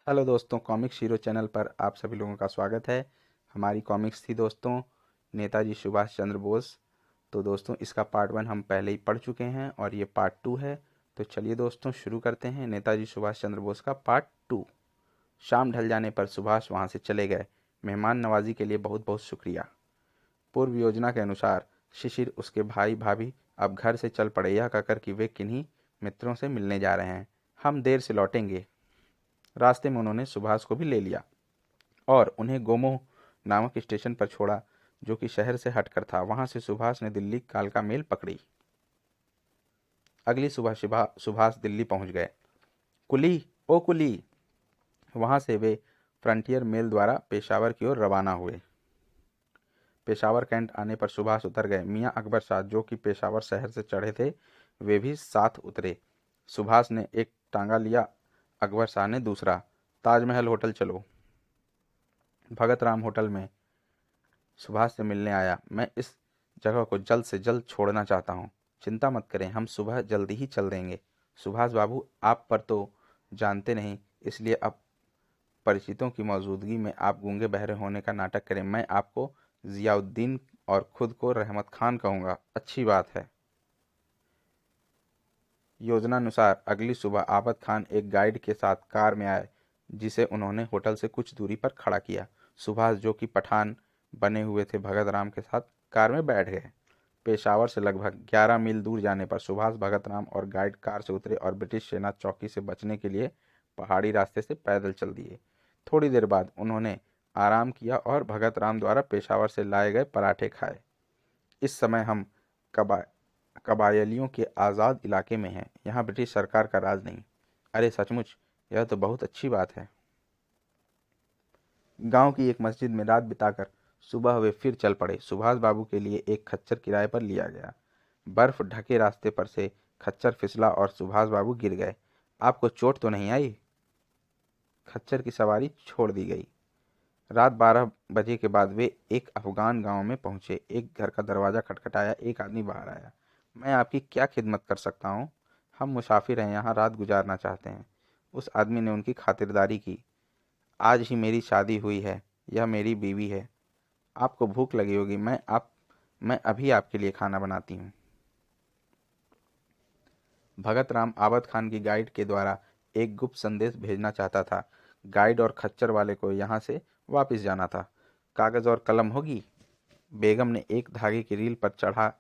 Hello दोस्तों, comics hero channel पर आप सभी लोगों का स्वागत है। हमारी कॉमिक्स थी दोस्तों नेताजी सुभाष चंद्र बोस। तो दोस्तों इसका पार्ट 1 हम पहले ही पढ़ चुके हैं और ये पार्ट 2 है। तो चलिए दोस्तों शुरू करते हैं नेताजी सुभाष चंद्र बोस का पार्ट 2। शाम ढल जाने पर सुभाष वहाँ से चले गए। मेहमान नवाजी के लिए बहुत बहुत शुक्रिया। पूर्व योजना के अनुसार शिशिर, उसके भाई भाभी अब घर से चल पड़े यह कहकर कि वे किन्हीं मित्रों से मिलने जा रहे हैं। हम देर से लौटेंगे। रास्ते में उन्होंने सुभाष को भी ले लिया और उन्हें गोमो नामक स्टेशन पर छोड़ा, जो कि शहर से हटकर था। वहां से सुभाष ने दिल्ली कालका मेल पकड़ी। अगली सुबह सुभाष दिल्ली पहुंच गए। कुली, ओ कुली। वहां से वे फ्रंटियर मेल द्वारा पेशावर की ओर रवाना हुए। पेशावर कैंट आने पर सुभाष उतर गए। मियाँ अकबर शाह, जो कि पेशावर शहर से चढ़े थे, वे भी साथ उतरे। सुभाष ने एक टांगा लिया, अकबर शाह ने दूसरा। ताजमहल होटल चलो। भगत राम होटल में सुभाष से मिलने आया। मैं इस जगह को जल्द से जल्द छोड़ना चाहता हूँ। चिंता मत करें, हम सुबह जल्दी ही चल देंगे। सुभाष बाबू, आप पर तो जानते नहीं, इसलिए अब परिचितों की मौजूदगी में आप गूंगे बहरे होने का नाटक करें। मैं आपको जियाउद्दीन और खुद को रहमत खान कहूँगा। अच्छी बात है। योजनानुसार अगली सुबह आबद खान एक गाइड के साथ कार में आए, जिसे उन्होंने होटल से कुछ दूरी पर खड़ा किया। सुभाष, जो कि पठान बने हुए थे, भगत राम के साथ कार में बैठ गए। पेशावर से लगभग 11 मील दूर जाने पर सुभाष, भगत राम और गाइड कार से उतरे और ब्रिटिश सेना चौकी से बचने के लिए पहाड़ी रास्ते से पैदल चल दिए। थोड़ी देर बाद उन्होंने आराम किया और भगत राम द्वारा पेशावर से लाए गए पराठे खाए। इस समय हम कबा कबायलियों के आज़ाद इलाके में हैं। यहाँ ब्रिटिश सरकार का राज नहीं। अरे सचमुच, यह तो बहुत अच्छी बात है। गांव की एक मस्जिद में रात बिताकर सुबह वे फिर चल पड़े। सुभाष बाबू के लिए एक खच्चर किराए पर लिया गया। बर्फ ढके रास्ते पर से खच्चर फिसला और सुभाष बाबू गिर गए। आपको चोट तो नहीं आई? खच्चर की सवारी छोड़ दी गई। रात 12 बजे के बाद वे एक अफगान गांव में पहुंचे। एक घर का दरवाजा खटखटाया। एक आदमी बाहर आया। मैं आपकी क्या खिदमत कर सकता हूँ? हम मुसाफिर हैं, यहाँ रात गुजारना चाहते हैं। उस आदमी ने उनकी खातिरदारी की। आज ही मेरी शादी हुई है, यह मेरी बीवी है। आपको भूख लगी होगी, मैं अभी आपके लिए खाना बनाती हूँ। भगत राम आबद खान की गाइड के द्वारा एक गुप्त संदेश भेजना चाहता था। गाइड और खच्चर वाले को यहाँ से वापस जाना था। कागज और कलम होगी? बेगम ने एक धागे की रील पर चढ़ा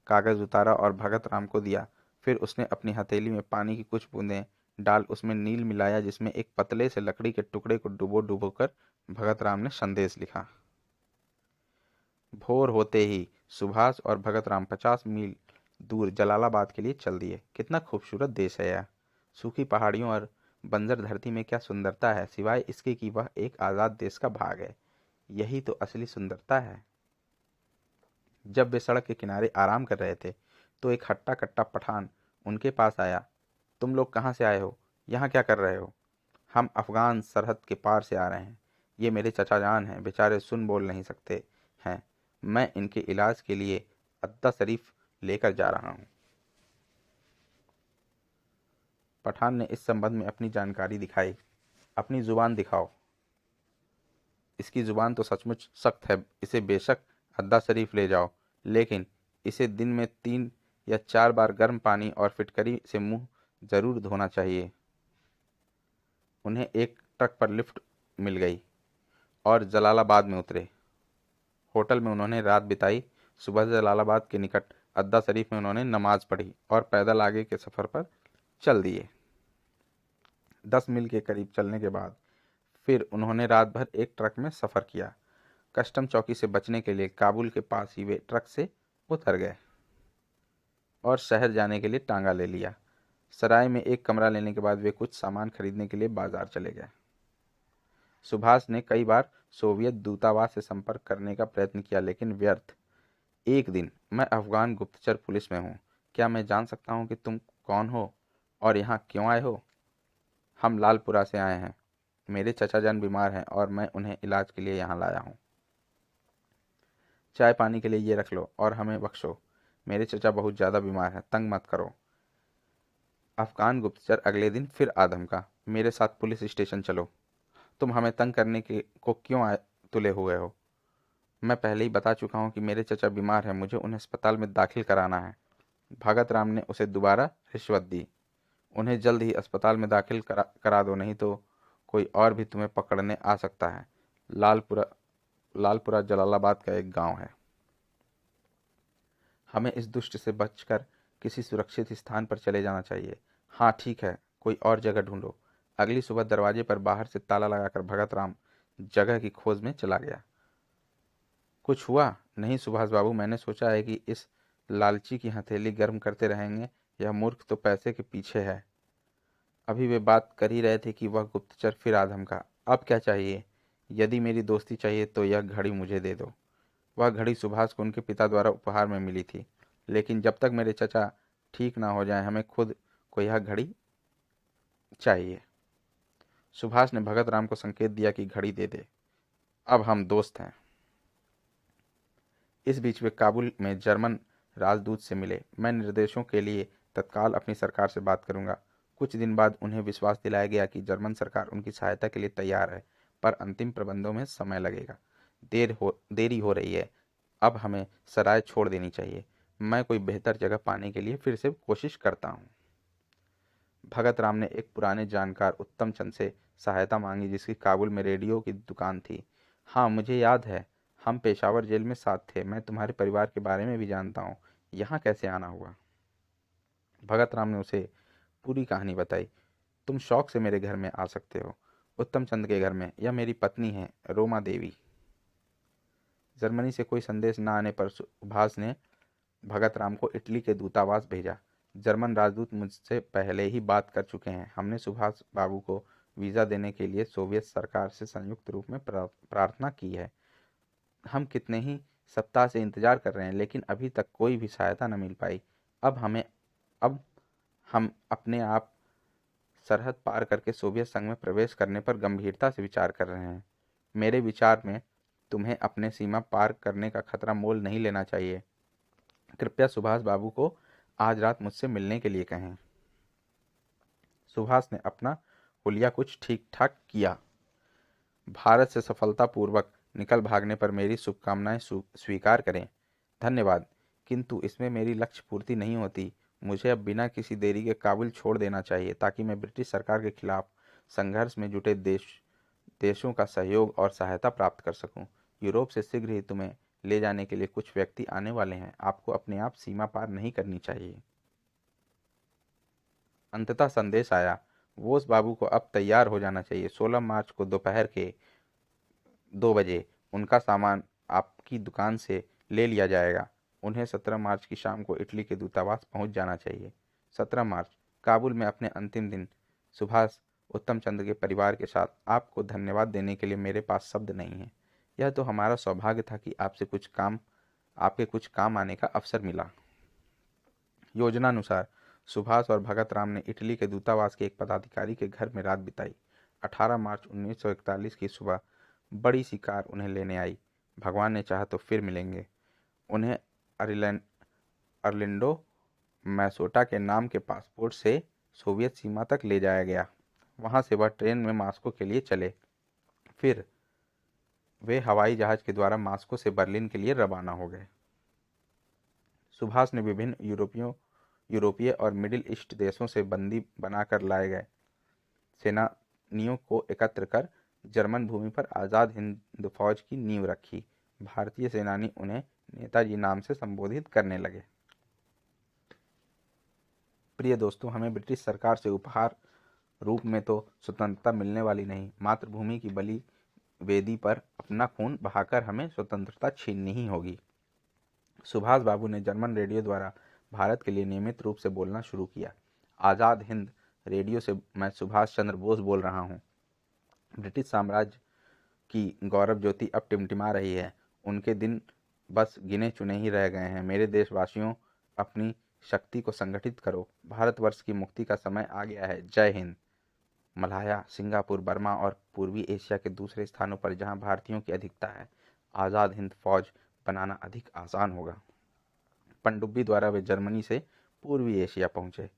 कागज उतारा और भगत राम को दिया। फिर उसने अपनी हथेली में पानी की कुछ बूंदें डाल उसमें नील मिलाया, जिसमें एक पतले से लकड़ी के टुकड़े को डुबो डुबो कर भगत राम ने संदेश लिखा। भोर होते ही सुभाष और भगत राम 50 मील दूर जलालाबाद के लिए चल दिए। कितना खूबसूरत देश है यह। सूखी पहाड़ियों और बंजर धरती में क्या सुंदरता है, सिवाय इसके कि वह एक आज़ाद देश का भाग है। यही तो असली सुंदरता है। जब वे सड़क के किनारे आराम कर रहे थे तो एक हट्टा कट्टा पठान उनके पास आया। तुम लोग कहाँ से आए हो? यहाँ क्या कर रहे हो? हम अफगान सरहद के पार से आ रहे हैं। ये मेरे चचा जान हैं, बेचारे सुन बोल नहीं सकते हैं। मैं इनके इलाज के लिए अद्दा शरीफ लेकर जा रहा हूँ। पठान ने इस संबंध में अपनी जानकारी दिखाई। अपनी जुबान दिखाओ। इसकी जुबान तो सचमुच सख्त है। इसे बेशक अद्दा शरीफ ले जाओ, लेकिन इसे दिन में 3 या 4 बार गर्म पानी और फिटकरी से मुंह जरूर धोना चाहिए। उन्हें एक ट्रक पर लिफ्ट मिल गई और जलालाबाद में उतरे। होटल में उन्होंने रात बिताई। सुबह जलालाबाद के निकट अद्दा शरीफ में उन्होंने नमाज पढ़ी और पैदल आगे के सफ़र पर चल दिए। 10 मील के करीब चलने के बाद फिर उन्होंने रात भर एक ट्रक में सफ़र किया। कस्टम चौकी से बचने के लिए काबुल के पास ही वे ट्रक से उतर गए और शहर जाने के लिए टांगा ले लिया। सराय में एक कमरा लेने के बाद वे कुछ सामान खरीदने के लिए बाजार चले गए। सुभाष ने कई बार सोवियत दूतावास से संपर्क करने का प्रयत्न किया, लेकिन व्यर्थ। एक दिन, मैं अफगान गुप्तचर पुलिस में हूँ। क्या मैं जान सकता हूँ कि तुम कौन हो और यहाँ क्यों आए हो? हम लालपुरा से आए हैं। मेरे चचा जान बीमार हैं और मैं उन्हें इलाज के लिए यहाँ लाया हूँ। चाय पानी के लिए ये रख लो और हमें बख्शो। मेरे चचा बहुत ज़्यादा बीमार हैं, तंग मत करो। अफगान गुप्तचर अगले दिन फिर आधम का, मेरे साथ पुलिस स्टेशन चलो। तुम हमें तंग करने के को क्यों तुले हुए हो? मैं पहले ही बता चुका हूँ कि मेरे चचा बीमार हैं, मुझे उन्हें अस्पताल में दाखिल कराना है। भगत राम ने उसे दोबारा रिश्वत दी। उन्हें जल्द ही अस्पताल में दाखिल करा दो, नहीं तो कोई और भी तुम्हें पकड़ने आ सकता है। लालपुरा लालपुरा जलालाबाद का एक गांव है। हमें इस दुष्ट से बचकर किसी सुरक्षित स्थान पर चले जाना चाहिए। हाँ ठीक है, कोई और जगह ढूंढो। अगली सुबह दरवाजे पर बाहर से ताला लगाकर भगत राम जगह की खोज में चला गया। कुछ हुआ? नहीं सुभाष बाबू, मैंने सोचा है कि इस लालची की हथेली गर्म करते रहेंगे। यह मूर्ख तो पैसे के पीछे है। अभी वे बात कर ही रहे थे कि वह गुप्तचर फिर आ धमका। अब क्या चाहिए? यदि मेरी दोस्ती चाहिए तो यह घड़ी मुझे दे दो। वह घड़ी सुभाष को उनके पिता द्वारा उपहार में मिली थी, लेकिन जब तक मेरे चचा ठीक ना हो जाए हमें खुद को यह घड़ी चाहिए। सुभाष ने भगत राम को संकेत दिया कि घड़ी दे दे। अब हम दोस्त हैं। इस बीच वे काबुल में जर्मन राजदूत से मिले। मैं निर्देशों के लिए तत्काल अपनी सरकार से बात करूंगा। कुछ दिन बाद उन्हें विश्वास दिलाया गया कि जर्मन सरकार उनकी सहायता के लिए तैयार है, पर अंतिम प्रबंधों में समय लगेगा। देरी हो रही है। अब हमें सराय छोड़ देनी चाहिए। मैं कोई बेहतर जगह पाने के लिए फिर से कोशिश करता हूँ। भगत राम ने एक पुराने जानकार उत्तम चंद से सहायता मांगी, जिसकी काबुल में रेडियो की दुकान थी। हाँ मुझे याद है, हम पेशावर जेल में साथ थे। मैं तुम्हारे परिवार के बारे में भी जानता हूँ। यहाँ कैसे आना हुआ? भगत राम ने उसे पूरी कहानी बताई। तुम शौक से मेरे घर में आ सकते हो, उत्तम चंद के घर में। यह मेरी पत्नी है, रोमा देवी। जर्मनी से कोई संदेश न आने पर सुभाष ने भगत राम को इटली के दूतावास भेजा। जर्मन राजदूत मुझसे पहले ही बात कर चुके हैं। हमने सुभाष बाबू को वीज़ा देने के लिए सोवियत सरकार से संयुक्त रूप में प्रार्थना की है। हम कितने ही सप्ताह से इंतजार कर रहे हैं, लेकिन अभी तक कोई भी सहायता न मिल पाई। अब हम अपने आप सरहद पार करके सोवियत संघ में प्रवेश करने पर गंभीरता से विचार कर रहे हैं। मेरे विचार में तुम्हें अपने सीमा पार करने का खतरा मोल नहीं लेना चाहिए। कृपया सुभाष बाबू को आज रात मुझसे मिलने के लिए कहें। सुभाष ने अपना हुलिया कुछ ठीक ठाक किया। भारत से सफलतापूर्वक निकल भागने पर मेरी शुभकामनाएं स्वीकार करें। धन्यवाद, किंतु इसमें मेरी लक्ष्य पूर्ति नहीं होती। मुझे अब बिना किसी देरी के काबुल छोड़ देना चाहिए, ताकि मैं ब्रिटिश सरकार के खिलाफ संघर्ष में जुटे देशों का सहयोग और सहायता प्राप्त कर सकूं। यूरोप से शीघ्र ही तुम्हें ले जाने के लिए कुछ व्यक्ति आने वाले हैं। आपको अपने आप सीमा पार नहीं करनी चाहिए। अंततः संदेश आया। बोस बाबू को अब तैयार हो जाना चाहिए। 16 मार्च को दोपहर के 2 बजे उनका सामान आपकी दुकान से ले लिया जाएगा। उन्हें 17 मार्च की शाम को इटली के दूतावास पहुंच जाना चाहिए। 17 मार्च, काबुल में अपने अंतिम दिन। सुभाष उत्तम चंद के परिवार के साथ। आपको धन्यवाद देने के लिए मेरे पास शब्द नहीं है। यह तो हमारा सौभाग्य था कि आपके कुछ काम आने का अवसर मिला। योजनानुसार सुभाष और भगत राम ने इटली के दूतावास के एक पदाधिकारी के घर में रात बिताई। 18 मार्च 1941 की सुबह बड़ी सी कार उन्हें लेने आई। भगवान ने चाहा तो फिर मिलेंगे। उन्हें अर्लिंडो मैसोटा के नाम के पासपोर्ट से सोवियत सीमा तक ले जाया गया। वहां से वह ट्रेन में मॉस्को के लिए चले। फिर वे हवाई जहाज के द्वारा मॉस्को से बर्लिन के लिए रवाना हो गए। सुभाष ने विभिन्न यूरोपीय और मिडिल ईस्ट देशों से बंदी बनाकर लाए गए सेनानियों को एकत्र कर जर्मन भूमि पर आज़ाद हिंद फौज की नींव रखी। भारतीय सेनानी उन्हें नेताजी नाम से संबोधित करने लगे। प्रिय दोस्तों, हमें ब्रिटिश सरकार से उपहार रूप में तो स्वतंत्रता मिलने वाली नहीं, मातृभूमि की बलि वेदी पर अपना खून बहाकर हमें स्वतंत्रता छीननी ही होगी। सुभाष बाबू ने जर्मन रेडियो द्वारा भारत के लिए नियमित रूप से बोलना शुरू किया। आज़ाद हिंद रेडियो से मैं सुभाष चंद्र बोस बोल रहा हूँ। ब्रिटिश साम्राज्य की गौरव ज्योति अब टिमटिमा रही है। उनके दिन बस गिने चुने ही रह गए हैं। मेरे देशवासियों, अपनी शक्ति को संगठित करो। भारतवर्ष की मुक्ति का समय आ गया है। जय हिंद। मलाया, सिंगापुर, बर्मा और पूर्वी एशिया के दूसरे स्थानों पर जहां भारतीयों की अधिकता है, आज़ाद हिंद फौज बनाना अधिक आसान होगा। पनडुब्बी द्वारा वे जर्मनी से पूर्वी एशिया पहुंचे।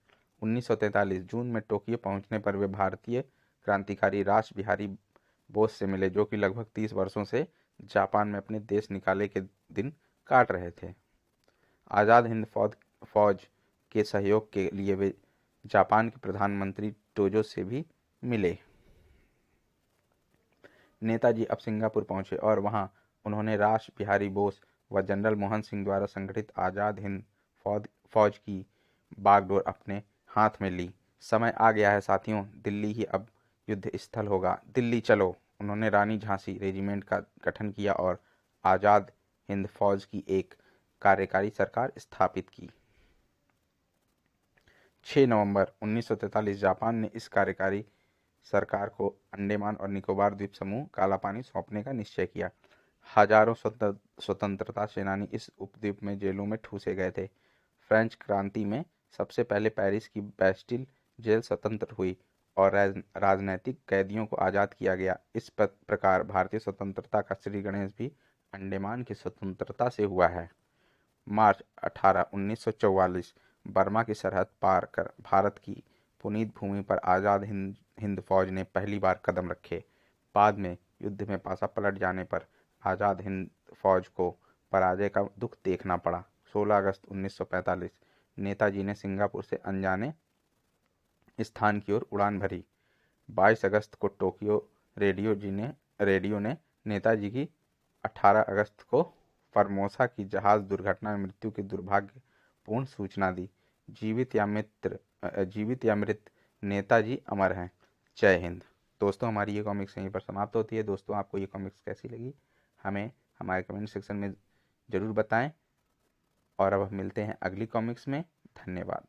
1943 जून में टोक्यो पहुंचने पर वे भारतीय क्रांतिकारी रास बिहारी बोस से मिले, जो कि लगभग 30 वर्षों से जापान में अपने देश निकाले के दिन काट रहे थे। आज़ाद हिंद फौज के सहयोग के लिए वे जापान के प्रधानमंत्री टोजो से भी मिले। नेताजी अब सिंगापुर पहुंचे और वहां उन्होंने रास बिहारी बोस व जनरल मोहन सिंह द्वारा संगठित आज़ाद हिंद फौज की बागडोर अपने हाथ में ली। समय आ गया है साथियों, दिल्ली ही अब युद्ध स्थल होगा, दिल्ली चलो। उन्होंने रानी झांसी रेजिमेंट का गठन किया और आज़ाद हिंद फौज की एक कार्यकारी सरकार स्थापित की। 6 नवंबर 1943 जापान ने इस कार्यकारी सरकार को अंडमान और निकोबार द्वीप समूह काला पानी सौंपने का निश्चय किया। हजारों स्वतंत्रता सेनानी इस उपद्वीप में जेलों में ठूसे गए थे। फ्रेंच क्रांति में सबसे पहले पेरिस की बैस्टिल जेल स्वतंत्र हुई और राजनैतिक कैदियों को आज़ाद किया गया। इस प्रकार भारतीय स्वतंत्रता का श्री गणेश भी अंडमान की स्वतंत्रता से हुआ है। मार्च 18, 1944 बर्मा की सरहद पार कर भारत की पुनीत भूमि पर आज़ाद हिंद फौज ने पहली बार कदम रखे। बाद में युद्ध में पासा पलट जाने पर आज़ाद हिंद फौज को पराजय का दुख देखना पड़ा। 16 अगस्त 1945 नेताजी ने सिंगापुर से अनजाने स्थान की ओर उड़ान भरी। 22 अगस्त को टोक्यो रेडियो ने नेताजी की 18 अगस्त को फॉर्मोसा की जहाज दुर्घटना में मृत्यु की दुर्भाग्यपूर्ण सूचना दी। जीवित या मृत नेताजी अमर हैं। जय हिंद। दोस्तों, हमारी ये कॉमिक्स यहीं पर समाप्त होती है। दोस्तों, आपको ये कॉमिक्स कैसी लगी हमें हमारे कमेंट सेक्शन में ज़रूर बताएं और अब हम मिलते हैं अगली कॉमिक्स में। धन्यवाद।